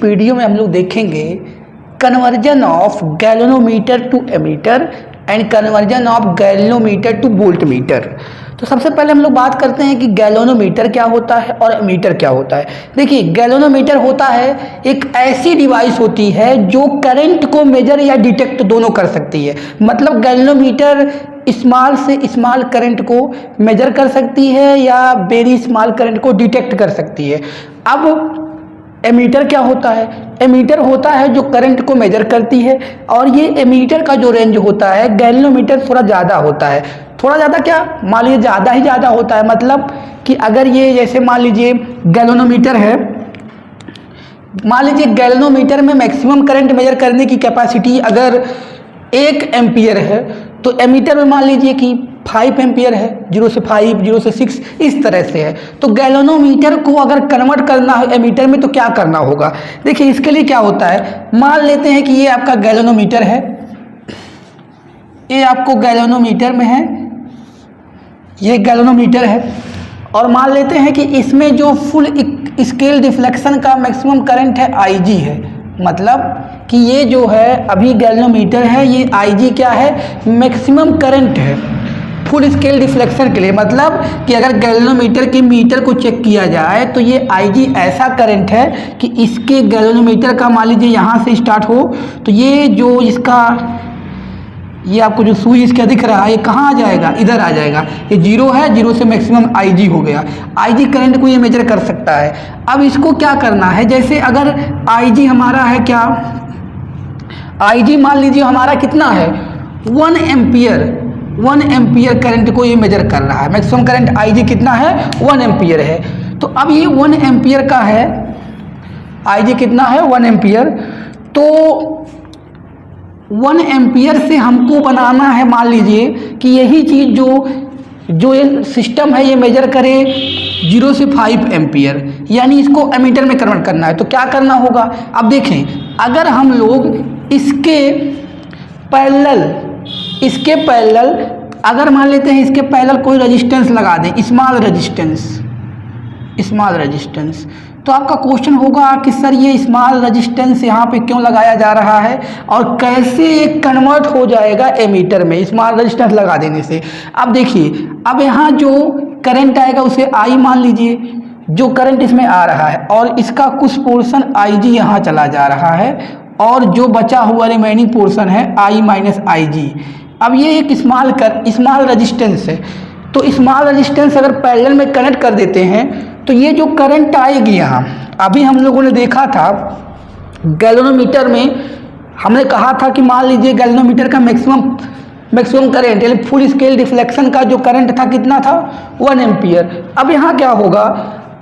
Video में हम लोग देखेंगे conversion of galvanometer to ammeter and conversion of galvanometer to voltmeter. तो सबसे पहले हम लोग बात करते हैं कि गैल्वेनोमीटर क्या होता है और एमीटर क्या होता है। देखिए, गैल्वेनोमीटर होता है एक ऐसी डिवाइस होती है जो करंट को मेजर या डिटेक्ट दोनों कर सकती है। मतलब गैल्वेनोमीटर स्मॉल से स्मॉल करंट को मेजर कर सकती है या वेरी स्मॉल करंट को डिटेक्ट कर सकती है। अब एमीटर क्या होता है? एमीटर होता है जो करंट को मेजर करती है, और ये एमीटर का जो रेंज होता है गैल्वेनोमीटर थोड़ा ज़्यादा होता है। थोड़ा ज़्यादा क्या, मान लीजिए ज़्यादा ही ज़्यादा होता है। मतलब कि अगर ये जैसे मान लीजिए गैल्वेनोमीटर है, मान लीजिए गैल्वेनोमीटर में मैक्सिमम करंट मेजर करने की कैपेसिटी अगर 1 एम्पियर है, तो एमीटर में मान लीजिए कि 5 एम्पियर है, 0 से 5, 0 से 6 इस तरह से है। तो गैल्वेनोमीटर को अगर कन्वर्ट करना है एमीटर में तो क्या करना होगा? देखिए, इसके लिए क्या होता है, मान लेते हैं कि ये आपका गैल्वेनोमीटर है, ये आपको गैल्वेनोमीटर में है, ये गैल्वेनोमीटर है, और मान लेते हैं कि इसमें जो फुल स्केल डिफ्लेक्शन का मैक्सिमम करंट है IG है। मतलब कि ये जो है अभी गैल्वेनोमीटर है, ये IG क्या है, मैक्सिमम करंट है फुल स्केल डिफ्लेक्शन के लिए। मतलब कि अगर गैल्वेनोमीटर के मीटर को चेक किया जाए तो ये IG ऐसा करंट है कि इसके गैल्वेनोमीटर का मान लीजिए यहाँ से स्टार्ट हो तो ये जो इसका ये आपको जो सुई इसका दिख रहा है ये कहाँ आ जाएगा, इधर आ जाएगा। ये 0 है, 0 से मैक्सिमम IG हो गया। IG करंट को ये मेजर कर सकता है। अब इसको क्या करना है, जैसे अगर IG हमारा है क्या, IG मान लीजिए हमारा कितना है 1 एम्पियर, 1 एम्पियर करंट को ये मेजर कर रहा है। मैक्सिमम करंट IG कितना है, 1 एम्पियर है। तो अब ये 1 एम्पियर का है, IG कितना है 1 एम्पियर। तो 1 एम्पियर से हमको बनाना है, मान लीजिए कि यही चीज़ जो ये सिस्टम है ये मेजर करे 0 से 5 एम्पियर, यानी इसको एमीटर में कन्वर्ट करना है। तो क्या करना होगा, अब देखें, अगर हम लोग इसके पैरेलल अगर मान लेते हैं इसके पैरेलल कोई रेजिस्टेंस लगा दें, स्मॉल रेजिस्टेंस, तो आपका क्वेश्चन होगा कि सर ये स्मॉल रेजिस्टेंस यहाँ पे क्यों लगाया जा रहा है और कैसे कन्वर्ट हो जाएगा एमीटर में स्मॉल रेजिस्टेंस लगा देने से। अब देखिए, अब यहाँ जो करंट आएगा उसे I मान लीजिए, जो करंट इसमें आ रहा है, और इसका कुछ पोर्शन IG यहाँ चला जा रहा है, और जो बचा हुआ रिमेनिंग पोर्शन है I माइनस IG। अब ये एक स्मॉल रेजिस्टेंस है, तो स्मॉल रेजिस्टेंस अगर पैरेलल में कनेक्ट कर देते हैं तो ये जो करंट आएगी यहाँ, अभी हम लोगों ने देखा था गैल्वेनोमीटर में, हमने कहा था कि मान लीजिए गैल्वेनोमीटर का मैक्सिमम करंट यानी फुल स्केल डिफ्लेक्शन का जो करंट था कितना था 1 एम्पियर। अब यहाँ क्या होगा,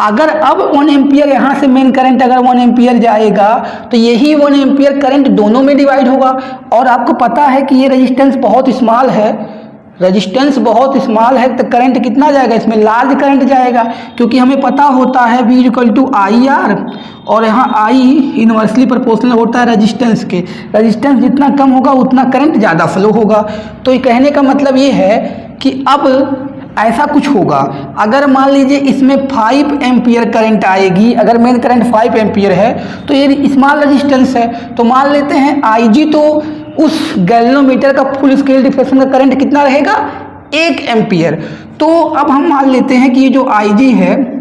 अगर अब 1 एम्पियर यहाँ से मेन करंट अगर 1 एम्पियर जाएगा तो यही 1 एम्पियर करंट दोनों में डिवाइड होगा। और आपको पता है कि ये रेजिस्टेंस बहुत स्मॉल है, तो करंट कितना जाएगा, इसमें लार्ज करंट जाएगा, क्योंकि हमें पता होता है V = IR, और यहाँ I इनवर्सली प्रोपोर्शनल होता है रेजिस्टेंस के। रेजिस्टेंस जितना कम होगा उतना करंट ज़्यादा फ्लो होगा। तो ये कहने का मतलब ये है कि अब ऐसा कुछ होगा, अगर मान लीजिए इसमें 5 एम्पियर करंट आएगी, अगर मेन करंट 5 एम्पियर है तो ये स्मॉल रेजिस्टेंस है, तो मान लेते हैं IG तो उस गैल्वेनोमीटर का फुल स्केल डिफ्लेक्शन का करंट कितना रहेगा 1 एम्पियर। तो अब हम मान लेते हैं कि ये जो IG है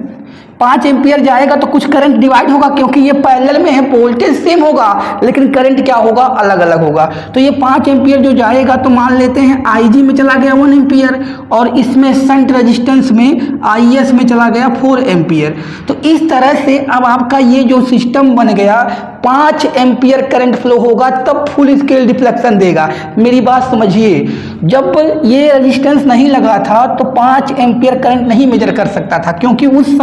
5 एम्पियर जाएगा तो कुछ करंट डिवाइड होगा, क्योंकि ये पैरेलल में है, वोल्टेज सेम होगा लेकिन करंट क्या होगा, अलग अलग होगा। तो ये 5 एम्पियर जो जाएगा तो मान लेते हैं IG में चला गया 1 एम्पियर, और इसमें शंट रेजिस्टेंस में IS में चला गया 4 एम्पियर। तो इस तरह से अब आपका ये जो सिस्टम बन गया, 5 एम्पियर करंट फ्लो होगा तब फुल स्केल डिफ्लेक्शन देगा। मेरी बात समझिए, जब ये रेजिस्टेंस नहीं लगा था तो 5 एम्पियर करंट नहीं मेजर कर सकता था, क्योंकि उस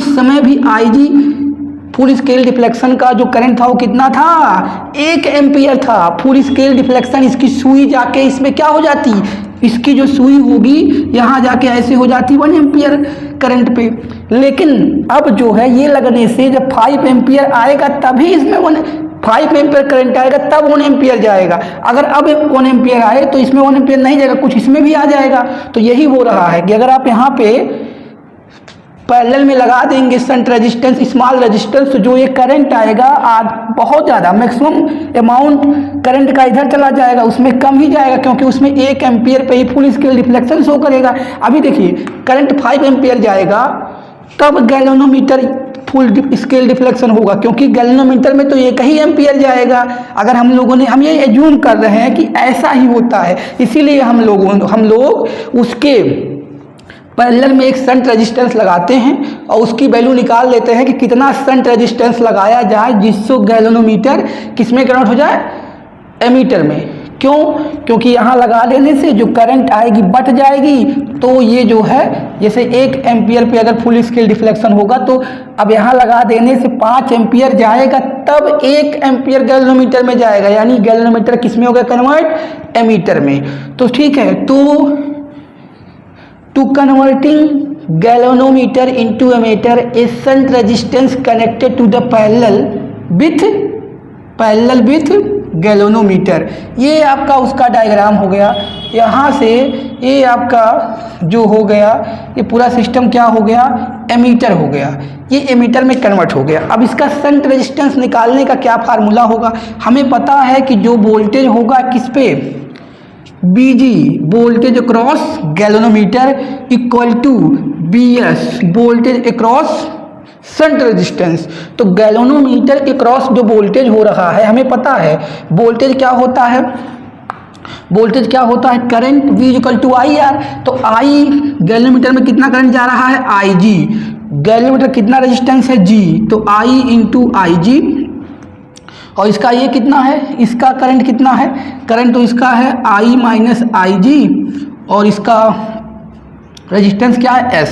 समय भी IG फुल स्केल डिफ्लेक्शन का जो करंट था वो कितना था 1 एम्पियर था। फुल स्केल डिफ्लेक्शन, इसकी सुई जाके इसमें क्या हो जाती, इसकी जो सुई होगी यहाँ जाके ऐसे हो जाती 1 एम्पियर करंट पे। लेकिन अब जो है ये लगने से जब 5 एम्पियर आएगा तभी इसमें 5 एम्पियर करंट आएगा, तब 1 एम्पियर जाएगा। अगर अब 1 एम्पियर आए तो इसमें 1 एम्पियर नहीं जाएगा, कुछ इसमें भी आ जाएगा। तो यही हो रहा है कि अगर आप यहाँ पे पैरेलल में लगा देंगे शंट रेजिस्टेंस, स्मॉल रेजिस्टेंस, तो जो ये करंट आएगा आज बहुत ज़्यादा मैक्सिमम अमाउंट करंट का इधर चला जाएगा, उसमें कम ही जाएगा क्योंकि उसमें 1 एम्पियर पे ही फुल स्केल डिफ्लेक्शन शो करेगा। अभी देखिए करंट 5 एम्पियर जाएगा तब गैल्वेनोमीटर फुल स्केल डिफ्लेक्शन होगा, क्योंकि गैल्वेनोमीटर में तो 1 ही एम्पियर जाएगा। अगर हम ये एज्यूम कर रहे हैं कि ऐसा ही होता है, इसीलिए हम लोग उसके पैरेलल में एक शंट रेजिस्टेंस लगाते हैं और उसकी वैल्यू निकाल लेते हैं कि कितना शंट रेजिस्टेंस लगाया जाए जिससे गैल्वेनोमीटर किसमें कन्वर्ट हो जाए, एमीटर में। क्यों? क्योंकि यहाँ लगा देने से जो करंट आएगी बट जाएगी, तो ये जो है जैसे 1 एम्पियर पे अगर फुल स्केल डिफ्लेक्शन होगा तो अब यहाँ लगा देने से 5 एम्पियर जाएगा तब 1 एम्पियर गैल्वेनोमीटर में जाएगा, यानी गैल्वेनोमीटर किस में होगा कन्वर्ट, एमीटर में। तो ठीक है, तो to converting galvanometer into ammeter, a shunt resistance connected to the parallel with galvanometer। ये आपका उसका डायग्राम हो गया। यहाँ से ये आपका जो हो गया ये पूरा सिस्टम क्या हो गया, एमीटर हो गया, ये एमीटर में कन्वर्ट हो गया। अब इसका शंट रेजिस्टेंस निकालने का क्या फार्मूला होगा, हमें पता है कि जो वोल्टेज होगा किस पे, BG voltage across galvanometer equal to BS voltage across shunt resistance. तो गैल्वेनोमीटर के क्रॉस जो वोल्टेज हो रहा है हमें पता है वोल्टेज क्या होता है, current V equal to IR। तो I गैल्वेनोमीटर में कितना करंट जा रहा है, IG, गैल्वेनोमीटर कितना रेजिस्टेंस है G, तो I इंटू IG, और इसका ये कितना है, इसका करंट कितना है, करंट तो इसका है I माइनस IG और इसका रेजिस्टेंस क्या है S।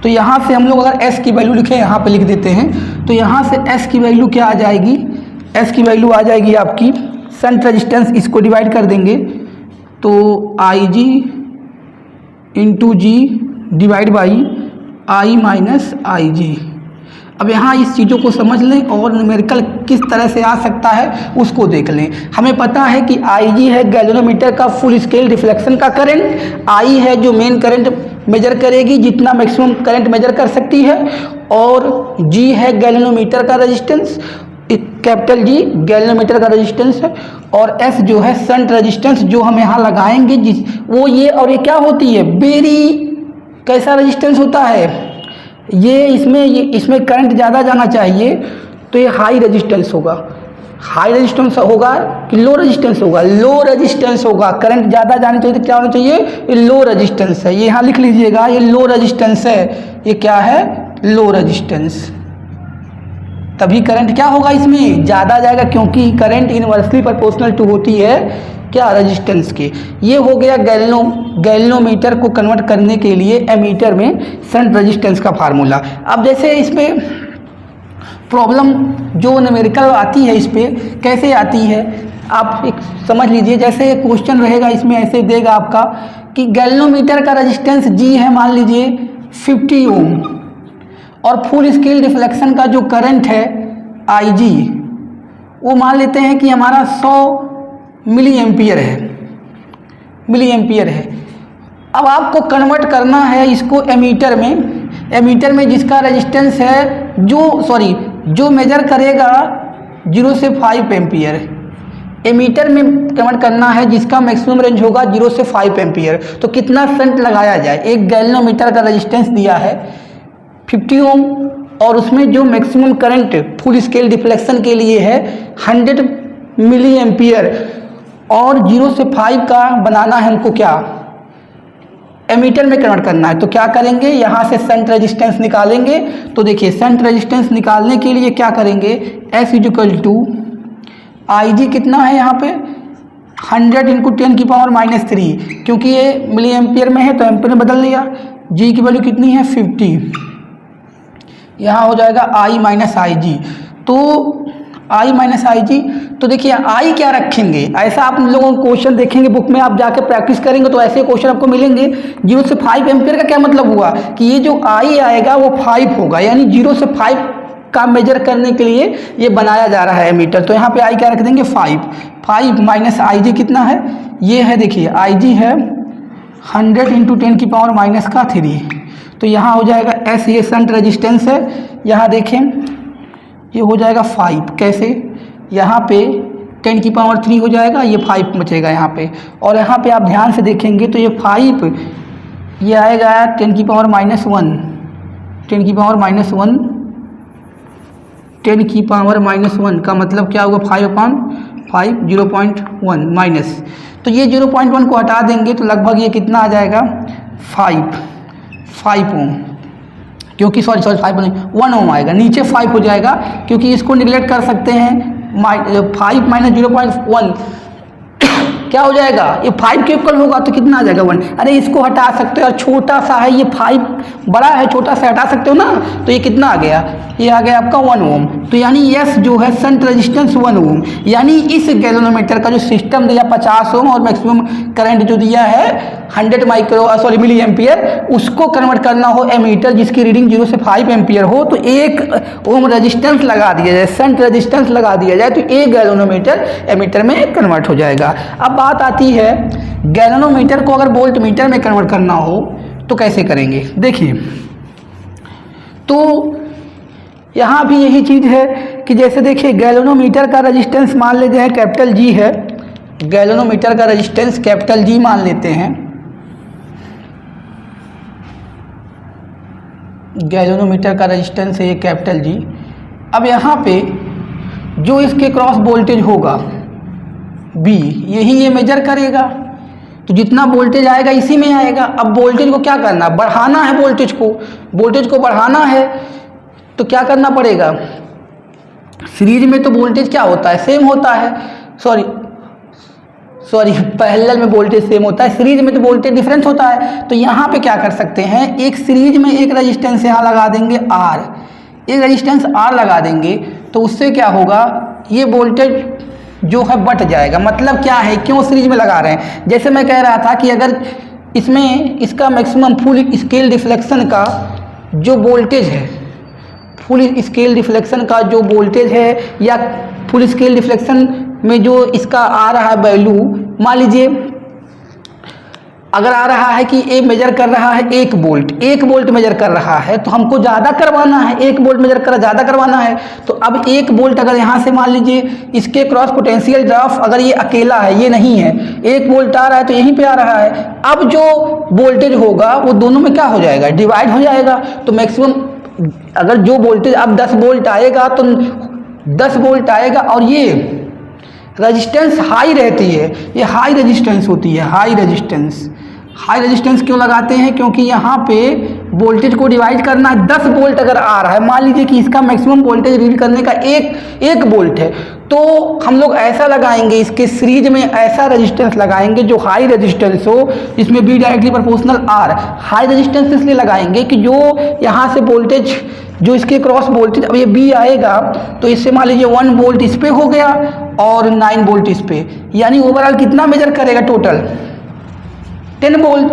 तो यहाँ से हम लोग अगर S की वैल्यू लिखें, यहाँ पे लिख देते हैं, तो यहाँ से S की वैल्यू क्या आ जाएगी, S की वैल्यू आ जाएगी आपकी शंट रेजिस्टेंस, इसको डिवाइड कर देंगे तो IG into G divide by I minus IG। अब यहाँ इस चीज़ों को समझ लें और न्यूमेरिकल किस तरह से आ सकता है उसको देख लें। हमें पता है कि IG है गैल्वेनोमीटर का फुल स्केल रिफ्लेक्शन का करंट, I है जो मेन करंट मेजर करेगी जितना मैक्सिमम करंट मेजर कर सकती है, और G है गैल्वेनोमीटर का रेजिस्टेंस, कैपिटल G गैल्वेनोमीटर का रेजिस्टेंस है, और S जो है शंट रेजिस्टेंस जो हम यहाँ लगाएंगे वो ये, और ये क्या होती है, वेरी कैसा रेजिस्टेंस होता है ये, इसमें करंट ज़्यादा जाना चाहिए तो ये हाई रेजिस्टेंस होगा। हाई रेजिस्टेंस होगा कि लो रेजिस्टेंस होगा, लो रेजिस्टेंस होगा। करंट ज़्यादा जानी चाहिए तो क्या होना चाहिए, ये लो रेजिस्टेंस है, ये यहाँ लिख लीजिएगा, ये लो रेजिस्टेंस है, ये क्या है, लो रेजिस्टेंस। तभी करंट क्या होगा, इसमें ज़्यादा जाएगा, क्योंकि करंट इनवर्सली प्रोपोर्शनल टू होती है क्या, रेजिस्टेंस के। ये हो गया गैल्वेनोमीटर को कन्वर्ट करने के लिए एमीटर में शंट रेजिस्टेंस का फार्मूला। अब जैसे इसमें प्रॉब्लम जो न्यूमेरिकल आती है इस पर कैसे आती है आप एक समझ लीजिए। जैसे क्वेश्चन रहेगा इसमें ऐसे देगा आपका कि गैल्वेनोमीटर का रेजिस्टेंस G है मान लीजिए 50 ओम, और फुल स्केल डिफ्लेक्शन का जो करंट है IG वो मान लेते हैं कि हमारा 100 मिली एम्पियर है। अब आपको कन्वर्ट करना है इसको एमीटर में जिसका रेजिस्टेंस है जो मेजर करेगा 0 से 5 एम्पियर, एमीटर में कन्वर्ट करना है जिसका मैक्सिमम रेंज होगा 0 से 5 एम्पियर। तो कितना शंट लगाया जाए, एक गैल्वेनोमीटर का रेजिस्टेंस दिया है 50 ओम और उसमें जो maximum current full scale deflection के लिए है 100 मिली एम्पियर, और 0 से 5 का बनाना है हमको क्या, एमीटर में कन्वर्ट करना है। तो क्या करेंगे, यहाँ से शंट रेजिस्टेंस निकालेंगे। तो देखिए शंट रेजिस्टेंस निकालने के लिए क्या करेंगे, S इक्वल टू IG कितना है यहाँ पे 100 इंटू 10⁻³ क्योंकि ये मिली एम्पियर में है तो एम्पियर में बदल लिया। G की वैल्यू कितनी है 50, यहाँ हो जाएगा I माइनस IG। तो I माइनस IG, तो देखिए I क्या रखेंगे, ऐसा आप लोगों को क्वेश्चन देखेंगे बुक में, आप जाके प्रैक्टिस करेंगे तो ऐसे क्वेश्चन आपको मिलेंगे। 0 से 5 एम्पियर का क्या मतलब हुआ कि ये जो I आएगा वो 5 होगा, यानी 0 से 5 का मेजर करने के लिए ये बनाया जा रहा है एमीटर। तो यहाँ पे I क्या रख देंगे 5 माइनस IG कितना है, ये है देखिए IG है 100 इंटू 10⁻³ तो यहाँ हो जाएगा एस, ये शंट रेजिस्टेंस है, यहाँ देखें ये हो जाएगा 5, कैसे, यहाँ पे 10 की पावर 3 हो जाएगा, ये 5 बचेगा यहाँ पे, और यहाँ पे आप ध्यान से देखेंगे तो ये 5 ये आएगा 10 की पावर -1, 10 की पावर -1, 10 की पावर -1 का मतलब क्या होगा 5/5, 0.1 माइनस, तो ये 0.1 को हटा देंगे तो लगभग ये कितना आ जाएगा 5 ओम, क्योंकि सॉरी 5 नहीं 1 ओम आएगा, नीचे 5 हो जाएगा, क्योंकि इसको निगलेक्ट कर सकते हैं। 5 माइनस 0.1 क्या हो जाएगा, ये 5 के इक्वल होगा तो कितना आ जाएगा 1। अरे इसको हटा सकते हो, और छोटा सा है ये 5 बड़ा है, छोटा सा हटा सकते हो ना, तो ये कितना आ गया, ये आ गया आपका 1 ओम। तो यानी यस जो है शंट रेजिस्टेंस 1 ओम, यानी इस गैल्वेनोमीटर का जो सिस्टम दिया 50 ओम और मैक्सिमम करंट जो दिया है 100 मिली एम्पियर, उसको कन्वर्ट करना हो एमीटर जिसकी रीडिंग 0 से 5 एम्पियर हो, तो 1 ओम रेजिस्टेंस लगा दिया जाए, शंट रेजिस्टेंस लगा दिया जाए, तो एक गैल्वेनोमीटर एमीटर में कन्वर्ट हो जाएगा। अब बात आती है गैल्वेनोमीटर को अगर वोल्ट मीटर में कन्वर्ट करना हो तो कैसे करेंगे। देखिए, तो यहाँ भी यही चीज़ है कि जैसे देखिए गैल्वेनोमीटर का रेजिस्टेंस मान लेते हैं कैपिटल जी है, गैल्वेनोमीटर का रेजिस्टेंस कैपिटल जी मान लेते हैं, गैल्वेनोमीटर का रेजिस्टेंस है ये कैपिटल जी। अब यहाँ पे जो इसके क्रॉस वोल्टेज होगा बी, यही ये मेजर करेगा, तो जितना वोल्टेज आएगा इसी में आएगा। अब वोल्टेज को क्या करना, बढ़ाना है, वोल्टेज को बढ़ाना है तो क्या करना पड़ेगा, सीरीज में तो वोल्टेज क्या होता है, सेम होता है, सॉरी पैरेलल में वोल्टेज सेम होता है, सीरीज में तो वोल्टेज डिफरेंस होता है। तो यहाँ पे क्या कर सकते हैं, एक सीरीज में एक रेजिस्टेंस यहाँ लगा देंगे R, एक रेजिस्टेंस R लगा देंगे, तो उससे क्या होगा, ये वोल्टेज जो है बट जाएगा। मतलब क्या है, क्यों सीरीज में लगा रहे हैं, जैसे मैं कह रहा था कि अगर इसमें इसका मैक्सिमम फुल स्केल डिफ्लेक्शन का जो वोल्टेज है, फुल स्केल डिफ्लेक्शन का जो वोल्टेज है या फुल स्केल डिफ्लेक्शन में जो इसका आ रहा है वैल्यू, मान लीजिए अगर आ रहा है कि ए मेजर कर रहा है 1 वोल्ट मेजर कर रहा है, तो हमको ज़्यादा करवाना है, 1 वोल्ट मेजर कर ज़्यादा करवाना है, तो अब 1 वोल्ट अगर यहाँ से मान लीजिए इसके क्रॉस पोटेंशियल ड्रॉप अगर ये अकेला है, ये नहीं है, 1 वोल्ट आ रहा है तो यहीं पे आ रहा है, अब जो वोल्टेज होगा वो दोनों में क्या हो जाएगा, डिवाइड हो जाएगा। तो मैक्सिमम अगर जो वोल्टेज अब 10 वोल्ट आएगा तो 10 वोल्ट आएगा, और ये रेजिस्टेंस हाई रहती है, ये हाई रेजिस्टेंस होती है, हाई रेजिस्टेंस क्यों लगाते हैं, क्योंकि यहाँ पे वोल्टेज को डिवाइड करना है। 10 वोल्ट अगर आ रहा है, मान लीजिए कि इसका मैक्सिमम वोल्टेज रीड करने का एक वोल्ट है, तो हम लोग ऐसा लगाएंगे, इसके सीरीज में ऐसा रेजिस्टेंस लगाएंगे जो हाई रेजिस्टेंस हो, जिसमें B directly proportional R. High resistance इसलिए लगाएंगे कि जो यहाँ से वोल्टेज, जो इसके क्रॉस वोल्टेज, अब ये बी आएगा तो इससे मान लीजिए 1 वोल्ट इस पे हो गया और 9 वोल्ट इस पे, यानी ओवरऑल कितना मेजर करेगा, टोटल 10 वोल्ट।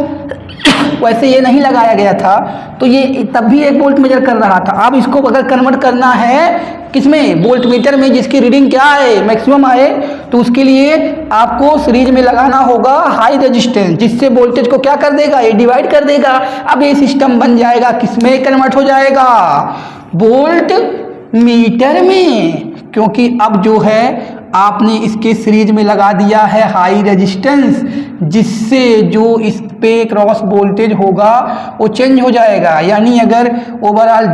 वैसे ये नहीं लगाया गया था तो ये तब भी 1 वोल्ट मेजर कर रहा था। अब इसको अगर कन्वर्ट करना है किसमें, वोल्ट मीटर में, जिसकी रीडिंग क्या है, मैक्सिमम आए, तो उसके लिए आपको सीरीज में लगाना होगा हाई रेजिस्टेंस, जिससे वोल्टेज को क्या कर देगा, ये डिवाइड कर देगा। अब ये सिस्टम बन जाएगा, किसमें कन्वर्ट हो जाएगा, वोल्ट मीटर में, क्योंकि अब जो है आपने इसके सीरीज में लगा दिया है हाई रेजिस्टेंस, जिससे जो इस पे क्रॉस वोल्टेज होगा वो चेंज हो जाएगा। यानी अगर ओवरऑल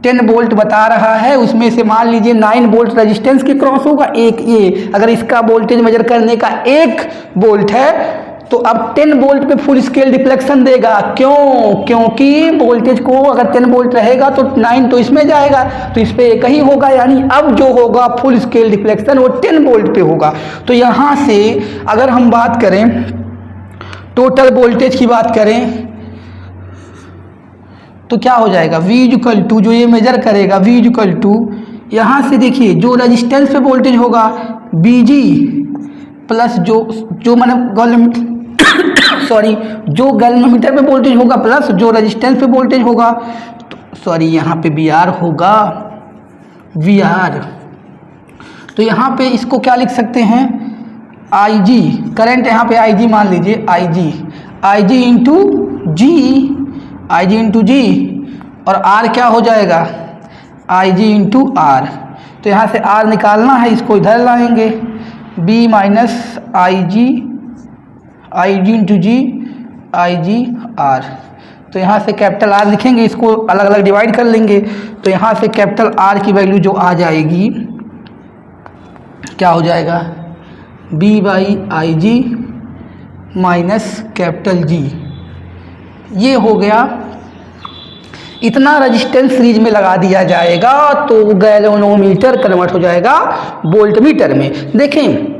10 वोल्ट बता रहा है, उसमें से मान लीजिए 9 वोल्ट रेजिस्टेंस के क्रॉस होगा, एक ये अगर इसका वोल्टेज मेजर करने का 1 वोल्ट है तो अब 10 वोल्ट पे फुल स्केल डिफ्लेक्शन देगा। क्यों, क्योंकि वोल्टेज को अगर 10 वोल्ट रहेगा तो 9 तो इसमें जाएगा, तो इस पे एक ही होगा, यानी अब जो होगा फुल स्केल डिफ्लेक्शन वो 10 वोल्ट पे होगा। तो यहाँ से अगर हम बात करें टोटल वोल्टेज की बात करें तो क्या हो जाएगा, V इक्वल टू, जो ये मेजर करेगा V इक्वल टू, यहाँ से देखिए जो रेजिस्टेंस पे वोल्टेज होगा BG प्लस जो मैंने जो गैल्वेनोमीटर पे वोल्टेज होगा प्लस जो रेजिस्टेंस पे वोल्टेज होगा, तो यहाँ पे VR होगा, VR। तो यहाँ पे इसको क्या लिख सकते हैं, IG, करंट यहाँ पे IG मान लीजिए, IG इंटू G, आई जी इंटू जी, और आर क्या हो जाएगा, आई जी इंटू आर। तो यहाँ से आर निकालना है, इसको इधर लाएंगे, B minus I G into G, I G R. तो यहाँ से कैपिटल आर लिखेंगे, इसको अलग अलग डिवाइड कर लेंगे। तो यहाँ से कैपिटल आर की वैल्यू जो आ जाएगी, क्या हो जाएगा, B by I G minus capital G. ये हो गया। इतना रजिस्टेंस सीरीज में लगा दिया जाएगा तो गैल्वेनोमीटर कन्वर्ट हो जाएगा वोल्टमीटर में। देखें,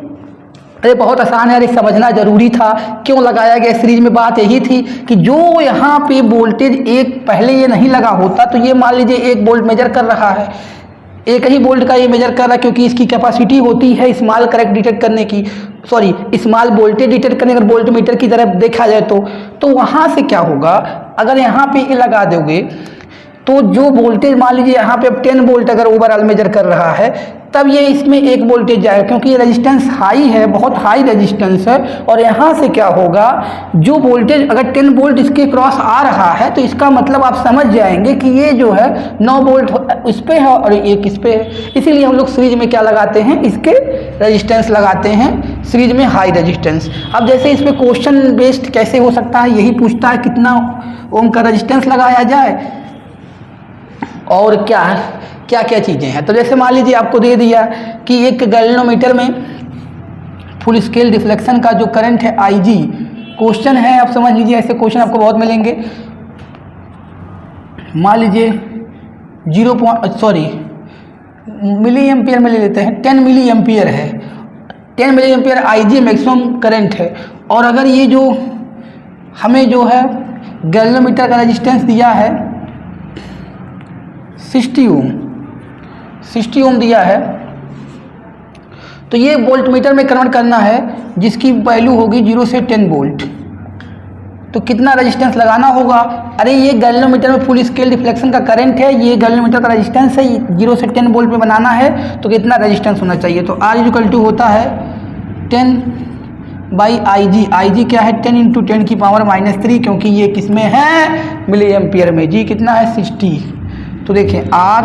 अरे बहुत आसान है, अरे समझना जरूरी था क्यों लगाया गया सीरीज में। बात यही थी कि जो यहाँ पे वोल्टेज एक पहले ये नहीं लगा होता तो ये मान लीजिए 1 वोल्ट मेजर कर रहा है, एक ही वोल्ट का ये मेजर कर रहा है, क्योंकि इसकी कैपेसिटी होती है स्मॉल करंट डिटेक्ट करने की, सॉरी स्मॉल वोल्टेज डिटेक्ट करने। अगर वोल्टमीटर की तरफ देखा जाए तो वहाँ से क्या होगा, अगर यहाँ पे ये लगा दोगे तो जो वोल्टेज मान लीजिए यहाँ पे अब 10 वोल्ट अगर ओवरऑल मेजर कर रहा है, तब ये इसमें 1 वोल्टेज जाएगा, क्योंकि ये रेजिस्टेंस हाई है, बहुत हाई रेजिस्टेंस है। और यहाँ से क्या होगा, जो वोल्टेज अगर 10 वोल्ट इसके क्रॉस आ रहा है तो इसका मतलब आप समझ जाएंगे कि ये जो है 9 वोल्ट इस पे है और एक इस पे है। इसीलिए हम लोग सीरीज में क्या लगाते हैं, इसके रेजिस्टेंस लगाते हैं सीरीज में, हाई रेजिस्टेंस। अब जैसे इस पर क्वेश्चन बेस्ड कैसे हो सकता है, यही पूछता है कितना ओम का रेजिस्टेंस लगाया जाए और क्या क्या क्या चीज़ें हैं। तो जैसे मान लीजिए आपको दे दिया कि एक गैल्वेनोमीटर में फुल स्केल डिफ्लेक्शन का जो करंट है आई जी, क्वेश्चन है, आप समझ लीजिए, ऐसे क्वेश्चन आपको बहुत मिलेंगे। मान लीजिए मिली एम्पियर में ले लेते हैं, 10 मिली एम्पियर है, 10 milliampere I G maximum current है। और अगर ये जो हमें जो है गैल्वेनोमीटर का रेजिस्टेंस दिया है 60 ओम दिया है, तो ये वोल्टमीटर में कन्वर्ट करना है जिसकी वैल्यू होगी 0 से 10 वोल्ट। तो कितना रेजिस्टेंस लगाना होगा, अरे ये गैल्वेनोमीटर में फुल स्केल डिफ्लेक्शन का करंट है, ये गैल्वेनोमीटर का रेजिस्टेंस है, 0 से 10 वोल्ट में बनाना है तो कितना रेजिस्टेंस होना चाहिए। तो R इक्वल टू होता है 10 बाई आई जी क्या है 10 इंटू 10 की पावर -3, क्योंकि ये किस में है, मिली एम्पियर में, जी कितना है 60। तो देखें R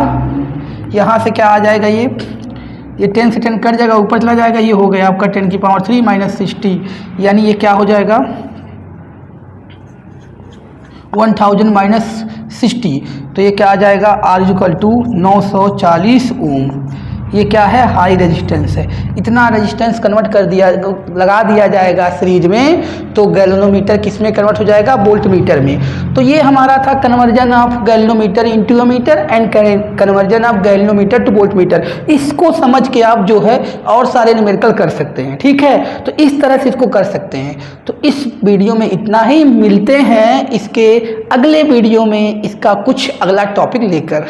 यहाँ से क्या आ जाएगा, ये 10 से 10 कट जाएगा, ऊपर चला जाएगा, ये हो गया आपका 10 की पावर 3 माइनस 60, यानी ये क्या हो जाएगा 1000 माइनस 60। तो ये क्या आ जाएगा, R इक्वल टू 940 ओम। ये क्या है, हाई रेजिस्टेंस है। इतना रेजिस्टेंस कन्वर्ट कर दिया, लगा दिया जाएगा सीरीज में, तो गैल्वेनोमीटर किस में कन्वर्ट हो जाएगा, वोल्टमीटर में। तो ये हमारा था conversion of galvanometer into ammeter and conversion of galvanometer to voltmeter. इसको समझ के आप जो है और सारे न्यूमेरिकल कर सकते हैं, ठीक है। तो इस तरह से इसको कर सकते हैं। तो इस वीडियो में इतना ही, मिलते हैं इसके अगले वीडियो में इसका कुछ अगला टॉपिक लेकर।